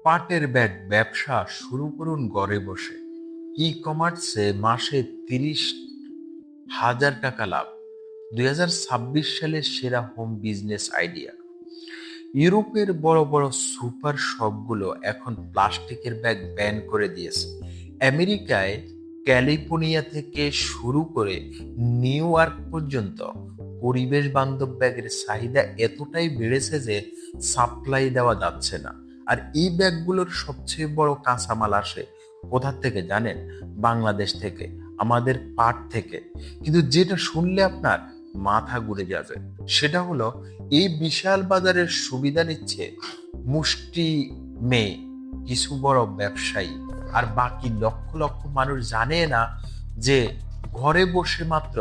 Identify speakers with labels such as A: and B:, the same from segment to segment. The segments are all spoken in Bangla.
A: পাটের ব্যাগ ব্যবসা শুরু করুন ঘরে বসে। ই কমার্সে মাসে 30,000 টাকা লাভ। 2026 সালের সেরা হোম বিজনেস আইডিয়া। ইউরোপের বড় বড় সুপার শপগুলো এখন প্লাস্টিকের ব্যাগ ব্যান করে দিয়েছে। আমেরিকায় ক্যালিফোর্নিয়া থেকে শুরু করে নিউ ইয়র্ক পর্যন্ত পরিবেশ বান্ধব ব্যাগের চাহিদা এতটাই বেড়েছে যে সাপ্লাই দেওয়া যাচ্ছে না। আর এই ব্যাগগুলোর সবচেয়ে বড় কাঁচামাল আসে কোথা থেকে জানেন? বাংলাদেশ থেকে, আমাদের পাট থেকে। কিন্তু যেটা শুনলে আপনার মাথা ঘুরে যাবে সেটা হলো, এই বিশাল বাজারের সুবিধা নিচ্ছে মুষ্টি মেয়ে কিছু বড় ব্যবসায়ী, আর বাকি লক্ষ লক্ষ মানুষ জানে না যে ঘরে বসে মাত্র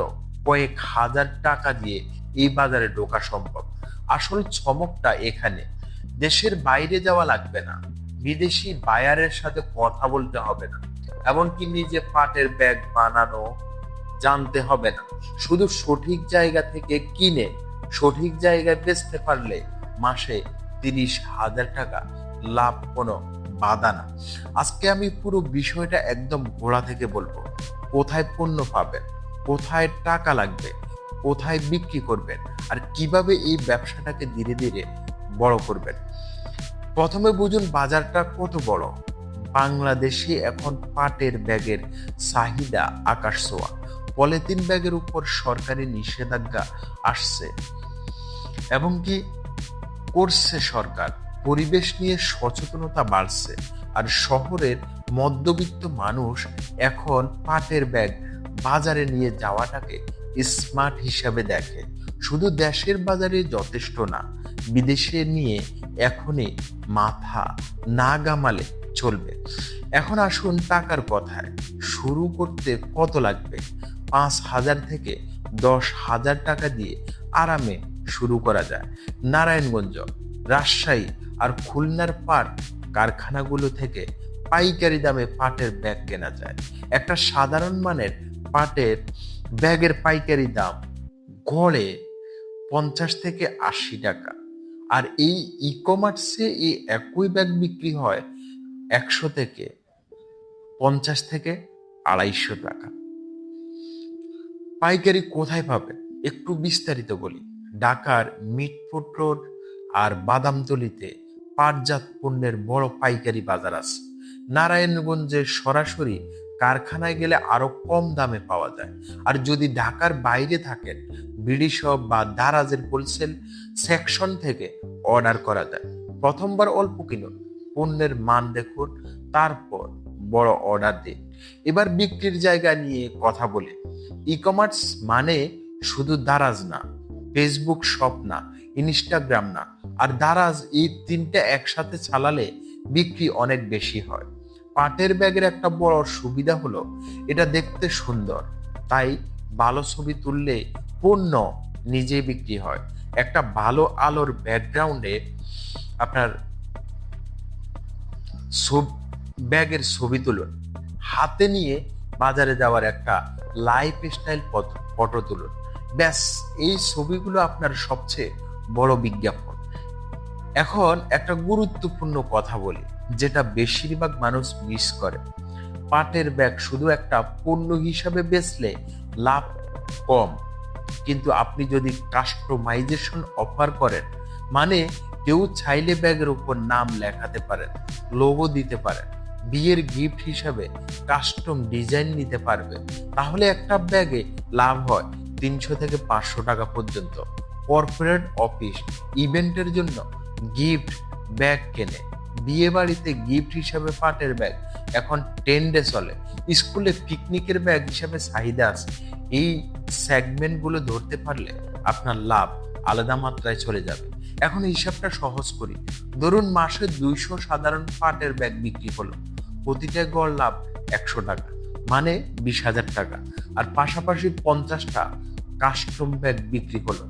A: কয়েক হাজার টাকা দিয়ে এই বাজারে ঢোকা সম্ভব। আসল চমকটা এখানে, দেশের বাইরে যাওয়া লাগবে না, বিদেশি বায়ারের সাথে কথা বলতে হবে না, এমনকি নিজে পাটের ব্যাগ বানানো জানতে হবে না। শুধু সঠিক জায়গা থেকে কিনে সঠিক জায়গায় বেচতে পারলে মাসে 30,000 টাকা লাভ কোনো বাধা না। আজকে আমি পুরো বিষয়টা একদম গোড়া থেকে বলবো। কোথায় পণ্য পাবেন, কোথায় টাকা লাগবে, কোথায় বিক্রি করবেন, আর কিভাবে এই ব্যবসাটাকে ধীরে ধীরে বড় করবেন। প্রথমে বুঝুন বাজারটা কত বড়। বাংলাদেশে এখন পাটের ব্যাগের চাহিদা আকাশ ছোঁয়া। পলিথিন ব্যাগের উপর সরকারি নিষেধাজ্ঞা আসছে এবং কি করছে সরকার। পরিবেশ নিয়ে সচেতনতা বাড়ছে, আর শহরের মধ্যবিত্ত মানুষ এখন পাটের ব্যাগ বাজারে নিয়ে যাওয়াটাকে স্মার্ট হিসাবে দেখে। শুধু দেশের বাজারে যথেষ্ট না, বিদেশে নিয়ে এখনই মাথা না গামালে চলবে। এখন আসুন টাকার কথায়। শুরু করতে কত লাগবে? 5,000 থেকে 10,000 টাকা দিয়ে আরামে শুরু করা যায়। নারায়ণগঞ্জ, রাজশাহী আর খুলনার পাট কারখানাগুলো থেকে পাইকারি দামে পাটের ব্যাগ কেনা যায়। একটা সাধারণ মানের পাটের ব্যাগের পাইকারি দাম গড়ে 50 থেকে 80 টাকা। আর এই ই কমার্সে এই একই ব্যাগ বিক্রি হয় 100 থেকে 50 থেকে 250 টাকা। পাইকারি কোথায় পাবেন একটু বিস্তারিত বলি। ঢাকার মিটফোর্ড রোড আর বাদামতলিতে পাটজাত পণ্যের বড় পাইকারি বাজার আছে। নারায়ণগঞ্জে সরাসরি কারখানায় গেলে আরো কম দামে পাওয়া যায়। আর যদি ঢাকার বাইরে থাকেন, বিডি শপ বা দারাজের হোলসেল সেকশন থেকে অর্ডার করা যায়। প্রথমবার অল্প কিনুন, পণ্যের মান দেখুন, তারপর বড় অর্ডার দিন। এবার বিক্রির জায়গা নিয়ে কথা বলি। ই কমার্স মানে শুধু দারাজ না, ফেসবুক শপ না, ইনস্টাগ্রাম না, আর দারাজ, এই তিনটা একসাথে চালালে বিক্রি অনেক বেশি হয়। পাটের ব্যাগের একটা বড় সুবিধা হলো এটা দেখতে সুন্দর, তাই ভালো ছবি তুললে পণ্য নিজে বিক্রি হয়। একটা ভালো আলোর ব্যাকগ্রাউন্ডে আপনার ব্যাগের ছবি তুলুন, হাতে নিয়ে বাজারে যাওয়ার একটা লাইফ স্টাইল ফটো তুলুন। ব্যাস, এই ছবিগুলো আপনার সবচেয়ে বড় বিজ্ঞাপন। এখন একটা গুরুত্বপূর্ণ কথা বলি, যেটা বেশিরভাগ মানুষ মিস করে। পাটের ব্যাগ শুধু একটা পণ্য হিসাবে বেচলে লাভ কম, কিন্তু আপনি যদি কাস্টমাইজেশন অফার করেন, মানে কেউ চাইলে ব্যাগের উপর নাম লেখাতে পারেন, লোগো দিতে পারেন, বিয়ের গিফট হিসাবে কাস্টম ডিজাইন নিতে পারবে, তাহলে একটা ব্যাগে লাভ হয় 300 থেকে 500 টাকা পর্যন্ত। কর্পোরেট অফিস ইভেন্টের জন্য গিফট ব্যাগ কেনে, বিয়ে বাড়িতে গিফট হিসাবে পাটের ব্যাগ এখন ট্রেন্ডে চলে। স্কুলে পিকনিকের ব্যাগ হিসাবে চাহিদা আছে। এই সেগমেন্টগুলো ধরতে পারলে আপনার লাভ আলাদা মাত্রায় চলে যাবে। এখন হিসাবটা সহজ করি। ধরুন মাসে 200 সাধারণ পাটের ব্যাগ বিক্রি হলো, প্রতিটা গড় লাভ 100 টাকা, মানে 20,000 টাকা। আর পাশাপাশি 50টা কাস্টম ব্যাগ বিক্রি হলো,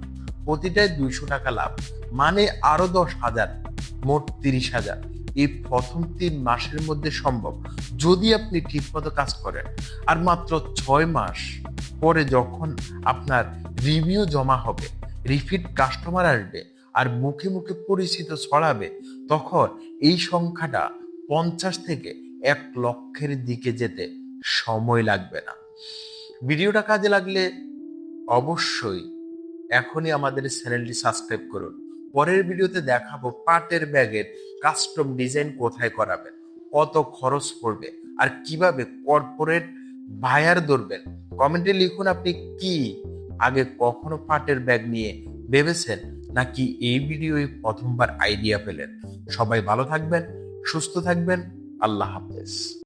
A: প্রতিটায় 200 টাকা লাভ, মানে আরো 10,000, মোট 30,000। এই প্রথম 3 মাসের মধ্যে সম্ভব, যদি আপনি ঠিকমতো কাজ করেন। আর মাত্র 6 মাস পরে যখন আপনার রিভিউ জমা হবে, রিপিট কাস্টমার আসবে, আর মুখে মুখে পরিচিত ছড়াবে, তখন এই সংখ্যাটা 50 থেকে 1 লক্ষের দিকে যেতে সময় লাগবে না। ভিডিওটা কাজে লাগলে অবশ্যই এখনই আমাদের চ্যানেলটি সাবস্ক্রাইব করুন। পরের ভিডিওতে দেখাবো পাটের ব্যাগের কাস্টম ডিজাইন কোথায় করাবেন, কত খরচ পড়বে, আর কিভাবে কর্পোরেট বায়ার ধরবেন। কমেন্টে লিখুন আপনি কি আগে কখনো পাটের ব্যাগ নিয়ে ভেবেছেন, নাকি এই ভিডিওই প্রথমবার আইডিয়া পেলেন। সবাই ভালো থাকবেন, সুস্থ থাকবেন। আল্লাহ হাফেজ।